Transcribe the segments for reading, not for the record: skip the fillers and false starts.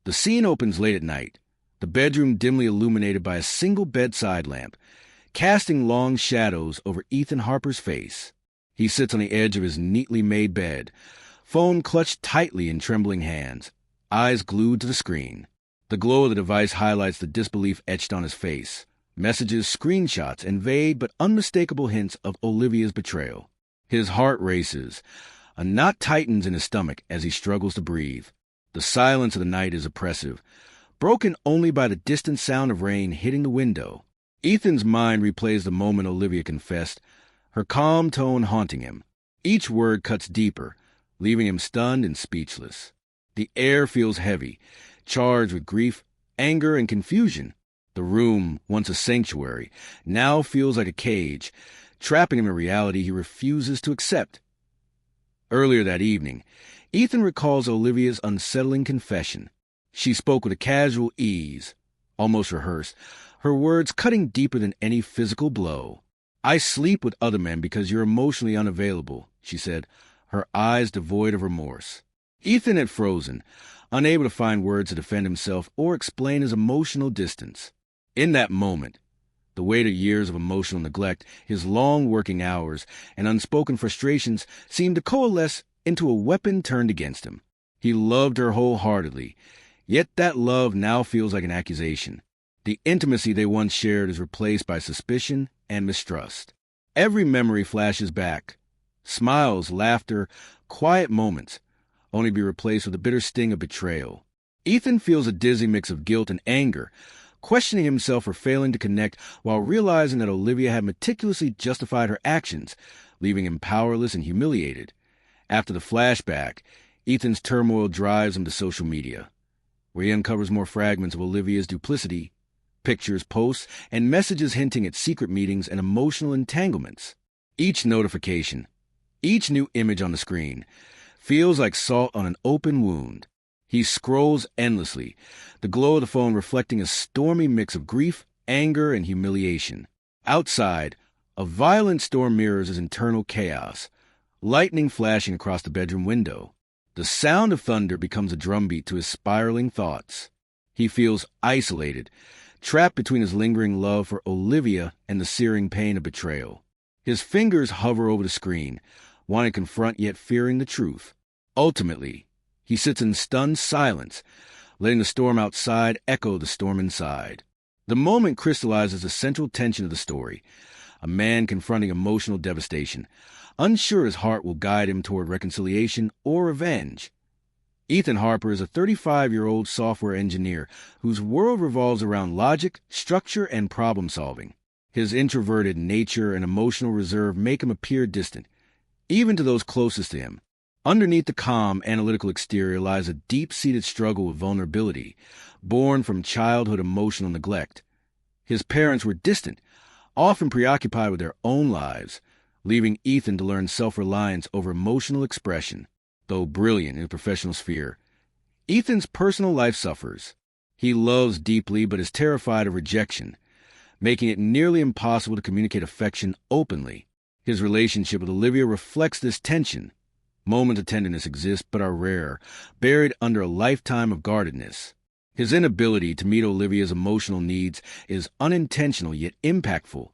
The scene opens late at night, the bedroom dimly illuminated by a single bedside lamp, casting long shadows over Ethan Harper's face. He sits on the edge of his neatly made bed, phone clutched tightly in trembling hands, eyes glued to the screen. The glow of the device highlights the disbelief etched on his face, messages, screenshots, and vague but unmistakable hints of Olivia's betrayal. His heart races. A knot tightens in his stomach as he struggles to breathe. The silence of the night is oppressive, broken only by the distant sound of rain hitting the window. Ethan's mind replays the moment Olivia confessed, her calm tone haunting him. Each word cuts deeper, leaving him stunned and speechless. The air feels heavy, charged with grief, anger, and confusion. The room, once a sanctuary, now feels like a cage, trapping him in a reality he refuses to accept. Earlier that evening, Ethan recalls Olivia's unsettling confession. She spoke with a casual ease, almost rehearsed, her words cutting deeper than any physical blow. "I sleep with other men because you're emotionally unavailable," she said, her eyes devoid of remorse. Ethan had frozen, unable to find words to defend himself or explain his emotional distance. In that moment, the weight of years of emotional neglect, his long working hours, and unspoken frustrations seemed to coalesce into a weapon turned against him. He loved her wholeheartedly, yet that love now feels like an accusation. The intimacy they once shared is replaced by suspicion and mistrust. Every memory flashes back. Smiles, laughter, quiet moments, only to be replaced with the bitter sting of betrayal. Ethan feels a dizzy mix of guilt and anger, questioning himself for failing to connect while realizing that Olivia had meticulously justified her actions, leaving him powerless and humiliated. After the flashback, Ethan's turmoil drives him to social media, where he uncovers more fragments of Olivia's duplicity, pictures, posts, and messages hinting at secret meetings and emotional entanglements. Each notification, each new image on the screen, feels like salt on an open wound. He scrolls endlessly, the glow of the phone reflecting a stormy mix of grief, anger, and humiliation. Outside, a violent storm mirrors his internal chaos, lightning flashing across the bedroom window. The sound of thunder becomes a drumbeat to his spiraling thoughts. He feels isolated, trapped between his lingering love for Olivia and the searing pain of betrayal. His fingers hover over the screen, wanting to confront yet fearing the truth. Ultimately, he sits in stunned silence, letting the storm outside echo the storm inside. The moment crystallizes the central tension of the story, a man confronting emotional devastation, unsure his heart will guide him toward reconciliation or revenge. Ethan Harper is a 35-year-old software engineer whose world revolves around logic, structure, and problem-solving. His introverted nature and emotional reserve make him appear distant, even to those closest to him. Underneath the calm, analytical exterior lies a deep-seated struggle with vulnerability, born from childhood emotional neglect. His parents were distant, often preoccupied with their own lives, leaving Ethan to learn self-reliance over emotional expression. Though brilliant in the professional sphere, Ethan's personal life suffers. He loves deeply but is terrified of rejection, making it nearly impossible to communicate affection openly. His relationship with Olivia reflects this tension. Moments of tenderness exist but are rare, buried under a lifetime of guardedness. His inability to meet Olivia's emotional needs is unintentional yet impactful,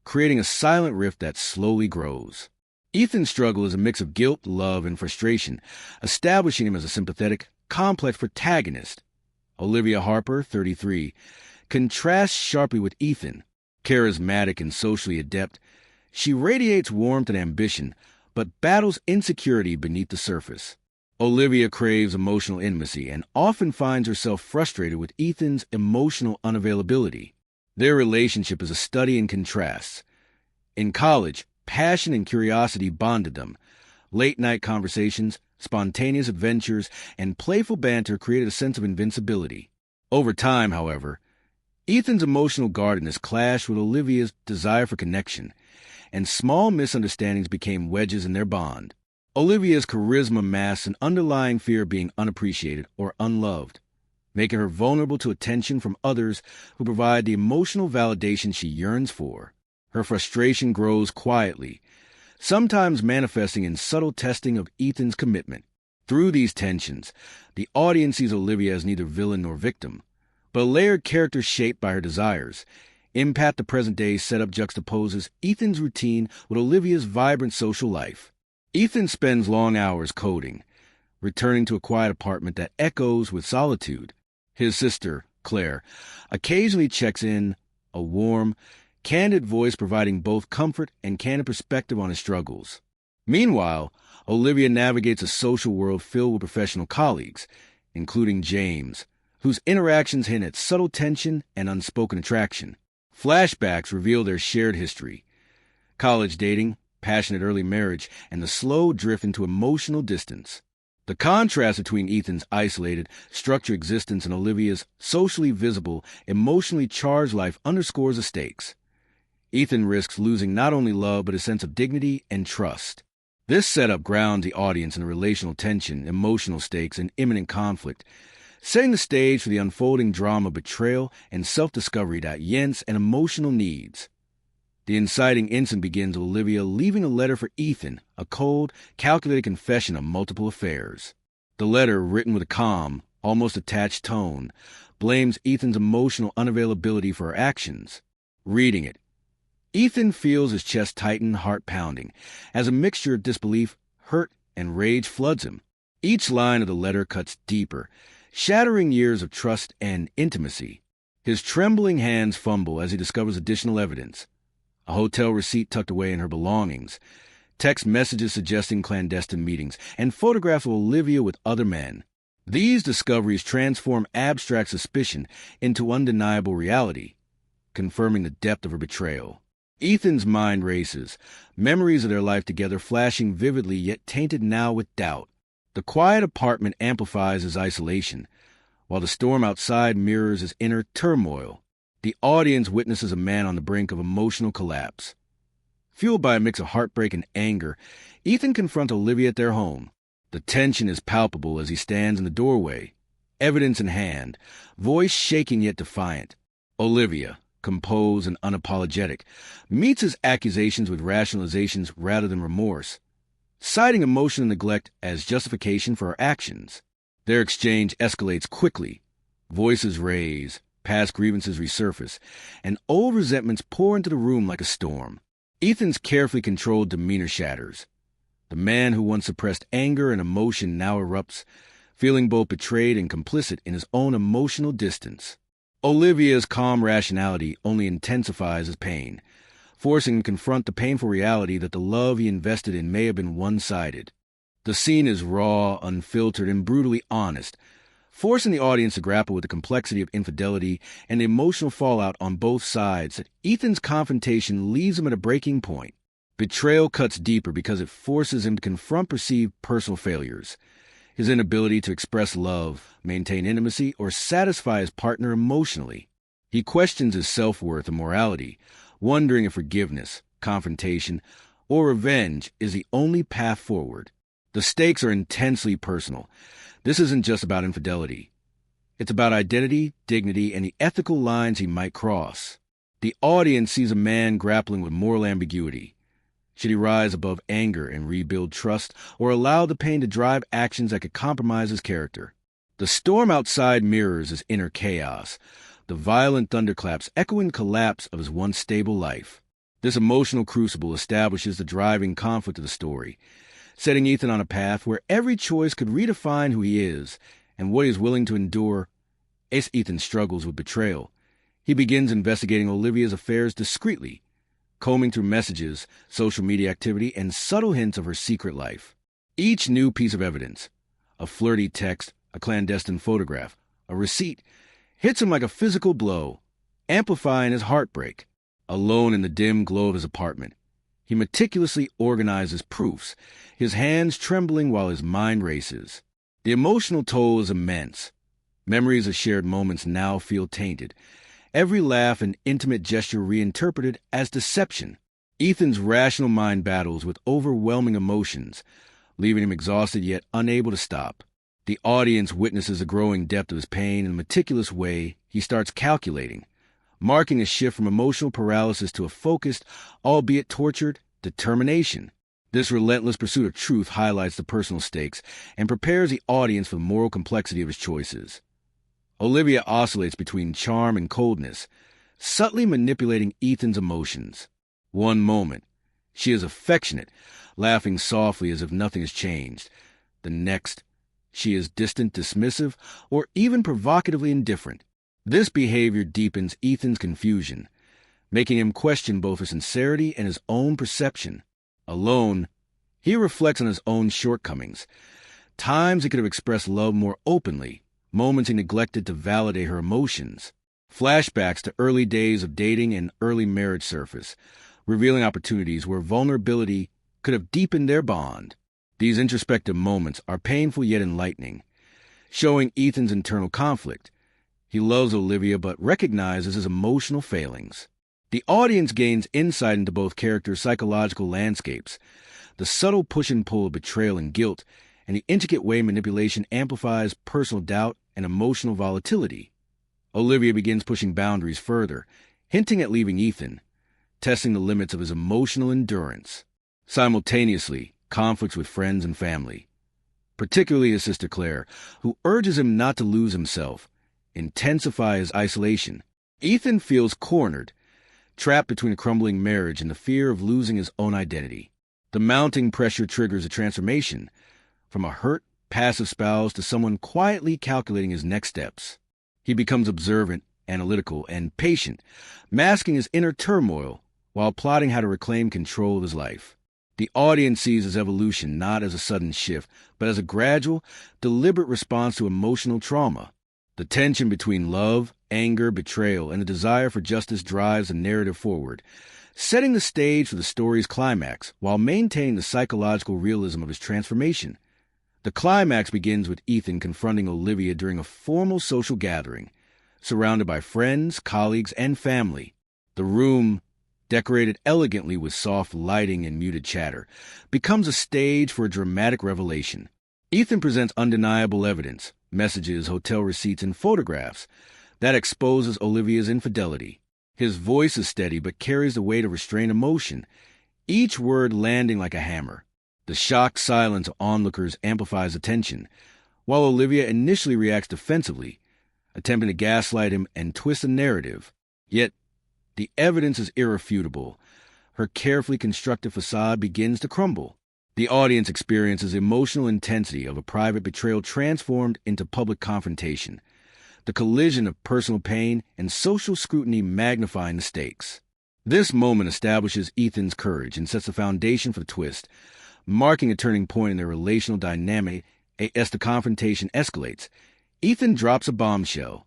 creating a silent rift that slowly grows. Ethan's struggle is a mix of guilt, love, and frustration, establishing him as a sympathetic, complex protagonist. Olivia Harper, 33, contrasts sharply with Ethan. Charismatic and socially adept, she radiates warmth and ambition, but battles insecurity beneath the surface. Olivia craves emotional intimacy and often finds herself frustrated with Ethan's emotional unavailability. Their relationship is a study in contrasts. In college, passion and curiosity bonded them. Late-night conversations, spontaneous adventures, and playful banter created a sense of invincibility. Over time, however, Ethan's emotional guardedness clashed with Olivia's desire for connection, and small misunderstandings became wedges in their bond. Olivia's charisma masks an underlying fear of being unappreciated or unloved, making her vulnerable to attention from others who provide the emotional validation she yearns for. Her frustration grows quietly, sometimes manifesting in subtle testing of Ethan's commitment. Through these tensions, the audience sees Olivia as neither villain nor victim, but a layered character shaped by her desires. Impact the present-day setup juxtaposes Ethan's routine with Olivia's vibrant social life. Ethan spends long hours coding, returning to a quiet apartment that echoes with solitude. His sister, Claire, occasionally checks in, a warm, candid voice providing both comfort and candid perspective on his struggles. Meanwhile, Olivia navigates a social world filled with professional colleagues, including James, whose interactions hint at subtle tension and unspoken attraction. Flashbacks reveal their shared history: college dating, passionate early marriage, and the slow drift into emotional distance. The contrast between Ethan's isolated, structured existence and Olivia's socially visible, emotionally charged life underscores the stakes. Ethan risks losing not only love but a sense of dignity and trust. This setup grounds the audience in relational tension, emotional stakes, and imminent conflict, setting the stage for the unfolding drama of betrayal and self-discovery that yents and emotional needs. The inciting incident begins with Olivia leaving a letter for Ethan, a cold, calculated confession of multiple affairs. The letter, written with a calm, almost detached tone, blames Ethan's emotional unavailability for her actions. Reading it, Ethan feels his chest tighten, heart pounding, as a mixture of disbelief, hurt, and rage floods him. Each line of the letter cuts deeper, shattering years of trust and intimacy. His trembling hands fumble as he discovers additional evidence: a hotel receipt tucked away in her belongings, text messages suggesting clandestine meetings, and photographs of Olivia with other men. These discoveries transform abstract suspicion into undeniable reality, confirming the depth of her betrayal. Ethan's mind races, memories of their life together flashing vividly yet tainted now with doubt. The quiet apartment amplifies his isolation, while the storm outside mirrors his inner turmoil. The audience witnesses a man on the brink of emotional collapse. Fueled by a mix of heartbreak and anger, Ethan confronts Olivia at their home. The tension is palpable as he stands in the doorway, evidence in hand, voice shaking yet defiant. Olivia, composed and unapologetic, meets his accusations with rationalizations rather than remorse, citing emotional neglect as justification for her actions. Their exchange escalates quickly. Voices raise, past grievances resurface, and old resentments pour into the room like a storm. Ethan's carefully controlled demeanor shatters. The man who once suppressed anger and emotion now erupts, feeling both betrayed and complicit in his own emotional distance. Olivia's calm rationality only intensifies his pain, forcing him to confront the painful reality that the love he invested in may have been one-sided. The scene is raw, unfiltered, and brutally honest, forcing the audience to grapple with the complexity of infidelity and the emotional fallout on both sides. Ethan's confrontation leaves him at a breaking point. Betrayal cuts deeper because it forces him to confront perceived personal failures, his inability to express love, maintain intimacy, or satisfy his partner emotionally. He questions his self-worth and morality, wondering if forgiveness, confrontation, or revenge is the only path forward. The stakes are intensely personal. This isn't just about infidelity. It's about identity, dignity, and the ethical lines he might cross. The audience sees a man grappling with moral ambiguity. Should he rise above anger and rebuild trust, or allow the pain to drive actions that could compromise his character? The storm outside mirrors his inner chaos, the violent thunderclaps echoing the collapse of his once stable life. This emotional crucible establishes the driving conflict of the story, setting Ethan on a path where every choice could redefine who he is and what he is willing to endure. As Ethan struggles with betrayal, he begins investigating Olivia's affairs discreetly, combing through messages, social media activity, and subtle hints of her secret life. Each new piece of evidence, a flirty text, a clandestine photograph, a receipt, hits him like a physical blow, amplifying his heartbreak. Alone in the dim glow of his apartment, he meticulously organizes proofs, his hands trembling while his mind races. The emotional toll is immense. Memories of shared moments now feel tainted, every laugh and intimate gesture reinterpreted as deception. Ethan's rational mind battles with overwhelming emotions, leaving him exhausted yet unable to stop. The audience witnesses the growing depth of his pain in a meticulous way. He starts calculating, marking a shift from emotional paralysis to a focused, albeit tortured, determination. This relentless pursuit of truth highlights the personal stakes and prepares the audience for the moral complexity of his choices. Olivia oscillates between charm and coldness, subtly manipulating Ethan's emotions. One moment, she is affectionate, laughing softly as if nothing has changed. The next, she is distant, dismissive, or even provocatively indifferent. This behavior deepens Ethan's confusion, making him question both her sincerity and his own perception. Alone, he reflects on his own shortcomings. Times he could have expressed love more openly, moments he neglected to validate her emotions. Flashbacks to early days of dating and early marriage surface, revealing opportunities where vulnerability could have deepened their bond. These introspective moments are painful yet enlightening, showing Ethan's internal conflict. He loves Olivia but recognizes his emotional failings. The audience gains insight into both characters' psychological landscapes, the subtle push and pull of betrayal and guilt, and the intricate way manipulation amplifies personal doubt and emotional volatility. Olivia begins pushing boundaries further, hinting at leaving Ethan, testing the limits of his emotional endurance. Simultaneously, conflicts with friends and family, particularly his sister Claire, who urges him not to lose himself, intensify his isolation. Ethan feels cornered, trapped between a crumbling marriage and the fear of losing his own identity. The mounting pressure triggers a transformation, from a hurt, passive spouse to someone quietly calculating his next steps. He becomes observant, analytical, and patient, masking his inner turmoil while plotting how to reclaim control of his life. The audience sees his evolution not as a sudden shift, but as a gradual, deliberate response to emotional trauma. The tension between love, anger, betrayal, and the desire for justice drives the narrative forward, setting the stage for the story's climax while maintaining the psychological realism of his transformation. The climax begins with Ethan confronting Olivia during a formal social gathering, surrounded by friends, colleagues, and family. The room, decorated elegantly with soft lighting and muted chatter, becomes a stage for a dramatic revelation. Ethan presents undeniable evidence, messages, hotel receipts, and photographs that exposes Olivia's infidelity. His voice is steady but carries the weight of restrained emotion, each word landing like a hammer. The shocked silence of onlookers amplifies the tension, while Olivia initially reacts defensively, attempting to gaslight him and twist the narrative. Yet, the evidence is irrefutable. Her carefully constructed facade begins to crumble. The audience experiences the emotional intensity of a private betrayal transformed into public confrontation, the collision of personal pain and social scrutiny magnifying the stakes. This moment establishes Ethan's courage and sets the foundation for the twist, marking a turning point in their relational dynamic as the confrontation escalates. Ethan drops a bombshell.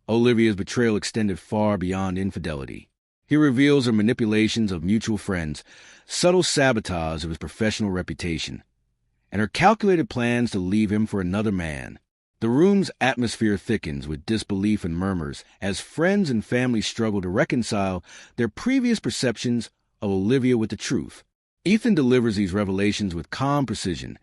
Olivia's betrayal extended far beyond infidelity. He reveals her manipulations of mutual friends, subtle sabotage of his professional reputation, and her calculated plans to leave him for another man. The room's atmosphere thickens with disbelief and murmurs as friends and family struggle to reconcile their previous perceptions of Olivia with the truth. Ethan delivers these revelations with calm precision,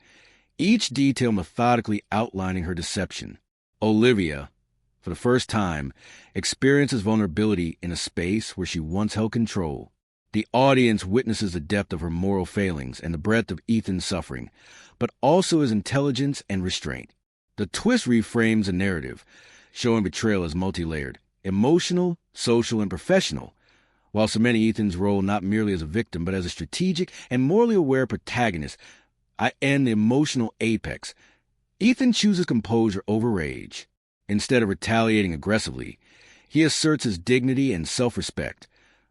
each detail methodically outlining her deception. Olivia, for the first time, experiences vulnerability in a space where she once held control. The audience witnesses the depth of her moral failings and the breadth of Ethan's suffering, but also his intelligence and restraint. The twist reframes the narrative, showing betrayal as multi-layered, emotional, social, and professional, while cementing Ethan's role not merely as a victim but as a strategic and morally aware protagonist and the emotional apex. Ethan chooses composure over rage. Instead of retaliating aggressively, he asserts his dignity and self-respect,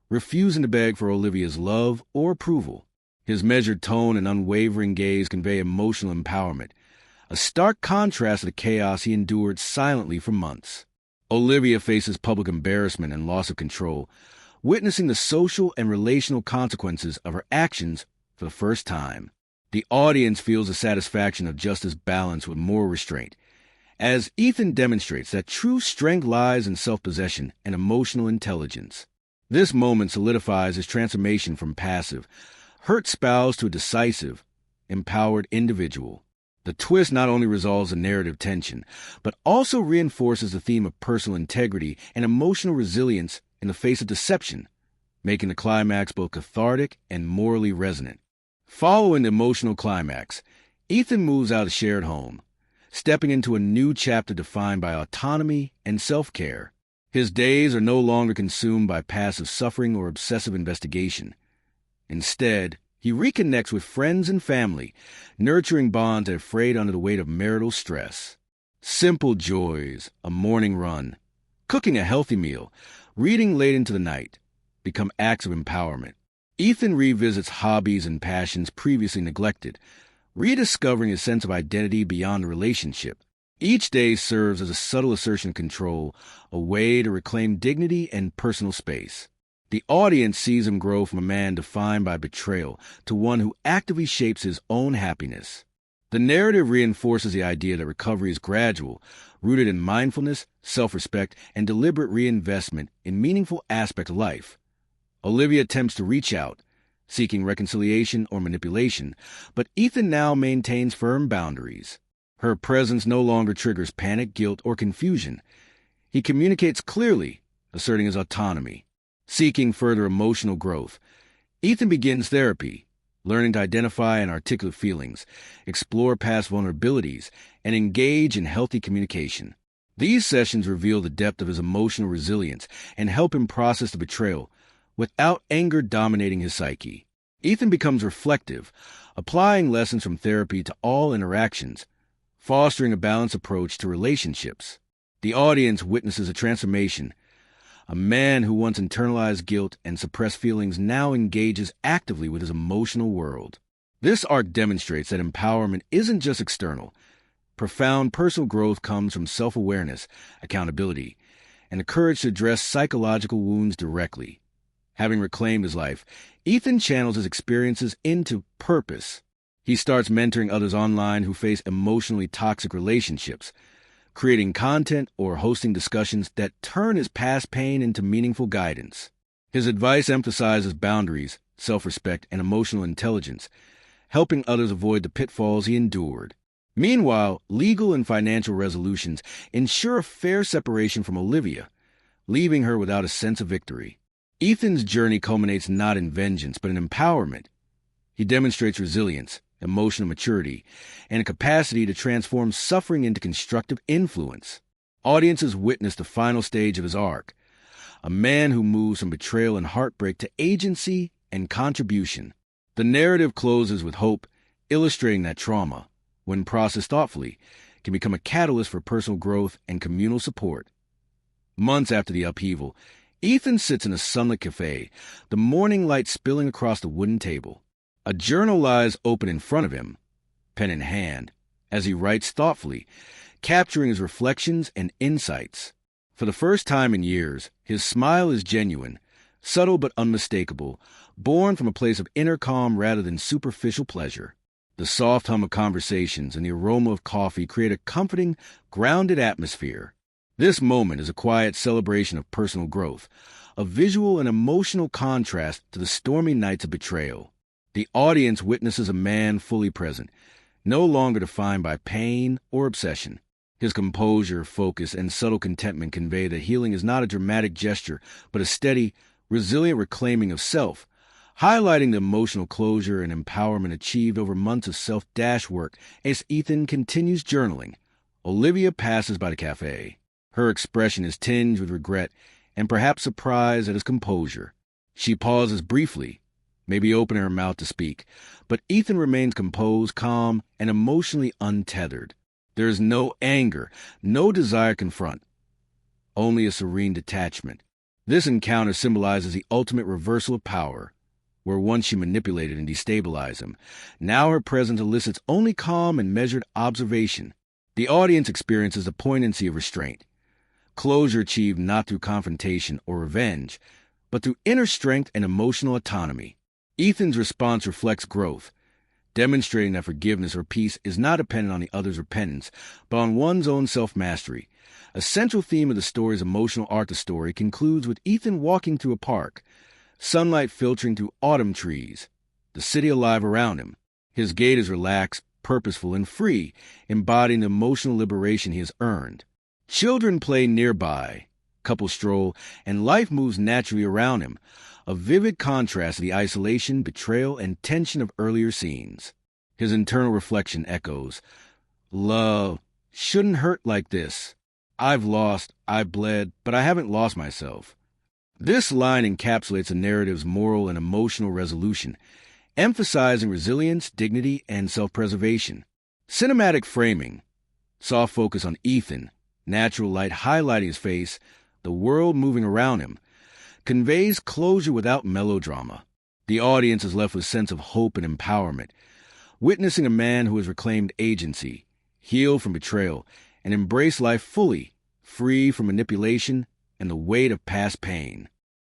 refusing to beg for Olivia's love or approval. His measured tone and unwavering gaze convey emotional empowerment, a stark contrast to the chaos he endured silently for months. Olivia faces public embarrassment and loss of control, witnessing the social and relational consequences of her actions for the first time. The audience feels the satisfaction of justice balanced with moral restraint, as Ethan demonstrates that true strength lies in self-possession and emotional intelligence. This moment solidifies his transformation from passive, hurt spouse to a decisive, empowered individual. The twist not only resolves the narrative tension, but also reinforces the theme of personal integrity and emotional resilience in the face of deception, making the climax both cathartic and morally resonant. Following the emotional climax, Ethan moves out of shared home, stepping into a new chapter defined by autonomy and self-care. His days are no longer consumed by passive suffering or obsessive investigation. Instead, he reconnects with friends and family, nurturing bonds that have frayed under the weight of marital stress. Simple joys, a morning run, cooking a healthy meal, reading late into the night, become acts of empowerment. Ethan revisits hobbies and passions previously neglected, rediscovering his sense of identity beyond the relationship. Each day serves as a subtle assertion of control, a way to reclaim dignity and personal space. The audience sees him grow from a man defined by betrayal to one who actively shapes his own happiness. The narrative reinforces the idea that recovery is gradual, rooted in mindfulness, self-respect, and deliberate reinvestment in meaningful aspects of life. Olivia attempts to reach out, seeking reconciliation or manipulation, but Ethan now maintains firm boundaries. Her presence no longer triggers panic, guilt, or confusion. He communicates clearly, asserting his autonomy. Seeking further emotional growth, Ethan begins therapy, learning to identify and articulate feelings, explore past vulnerabilities, and engage in healthy communication. These sessions reveal the depth of his emotional resilience and help him process the betrayal without anger dominating his psyche. Ethan becomes reflective, applying lessons from therapy to all interactions, fostering a balanced approach to relationships. The audience witnesses a transformation. A man who once internalized guilt and suppressed feelings now engages actively with his emotional world. This arc demonstrates that empowerment isn't just external. Profound personal growth comes from self-awareness, accountability, and the courage to address psychological wounds directly. Having reclaimed his life, Ethan channels his experiences into purpose. He starts mentoring others online who face emotionally toxic relationships, creating content or hosting discussions that turn his past pain into meaningful guidance. His advice emphasizes boundaries, self-respect, and emotional intelligence, helping others avoid the pitfalls he endured. Meanwhile, legal and financial resolutions ensure a fair separation from Olivia, leaving her without a sense of victory. Ethan's journey culminates not in vengeance, but in empowerment. He demonstrates resilience, emotional maturity, and a capacity to transform suffering into constructive influence. Audiences witness the final stage of his arc, a man who moves from betrayal and heartbreak to agency and contribution. The narrative closes with hope, illustrating that trauma, when processed thoughtfully, can become a catalyst for personal growth and communal support. Months after the upheaval, Ethan sits in a sunlit cafe, the morning light spilling across the wooden table. A journal lies open in front of him, pen in hand, as he writes thoughtfully, capturing his reflections and insights. For the first time in years, his smile is genuine, subtle but unmistakable, born from a place of inner calm rather than superficial pleasure. The soft hum of conversations and the aroma of coffee create a comforting, grounded atmosphere. This moment is a quiet celebration of personal growth, a visual and emotional contrast to the stormy nights of betrayal. The audience witnesses a man fully present, no longer defined by pain or obsession. His composure, focus, and subtle contentment convey that healing is not a dramatic gesture, but a steady, resilient reclaiming of self, highlighting the emotional closure and empowerment achieved over months of self-dash work as Ethan continues journaling. Olivia passes by the cafe. Her expression is tinged with regret and perhaps surprise at his composure. She pauses briefly, maybe opening her mouth to speak, but Ethan remains composed, calm, and emotionally untethered. There is no anger, no desire to confront, only a serene detachment. This encounter symbolizes the ultimate reversal of power, where once she manipulated and destabilized him. Now her presence elicits only calm and measured observation. The audience experiences the poignancy of restraint, closure achieved not through confrontation or revenge, but through inner strength and emotional autonomy. Ethan's response reflects growth, demonstrating that forgiveness or peace is not dependent on the other's repentance, but on one's own self-mastery. A central theme of the story's emotional arc the story concludes with Ethan walking through a park, sunlight filtering through autumn trees, the city alive around him. His gait is relaxed, purposeful, and free, embodying the emotional liberation he has earned. Children play nearby, couples stroll, and life moves naturally around him, a vivid contrast to the isolation, betrayal, and tension of earlier scenes. His internal reflection echoes, "Love shouldn't hurt like this. I've lost, I've bled, but I haven't lost myself." This line encapsulates a narrative's moral and emotional resolution, emphasizing resilience, dignity, and self-preservation. Cinematic framing, soft focus on Ethan, natural light highlighting his face, the world moving around him, conveys closure without melodrama. The audience is left with a sense of hope and empowerment, witnessing a man who has reclaimed agency, healed from betrayal, and embraced life fully, free from manipulation and the weight of past pain.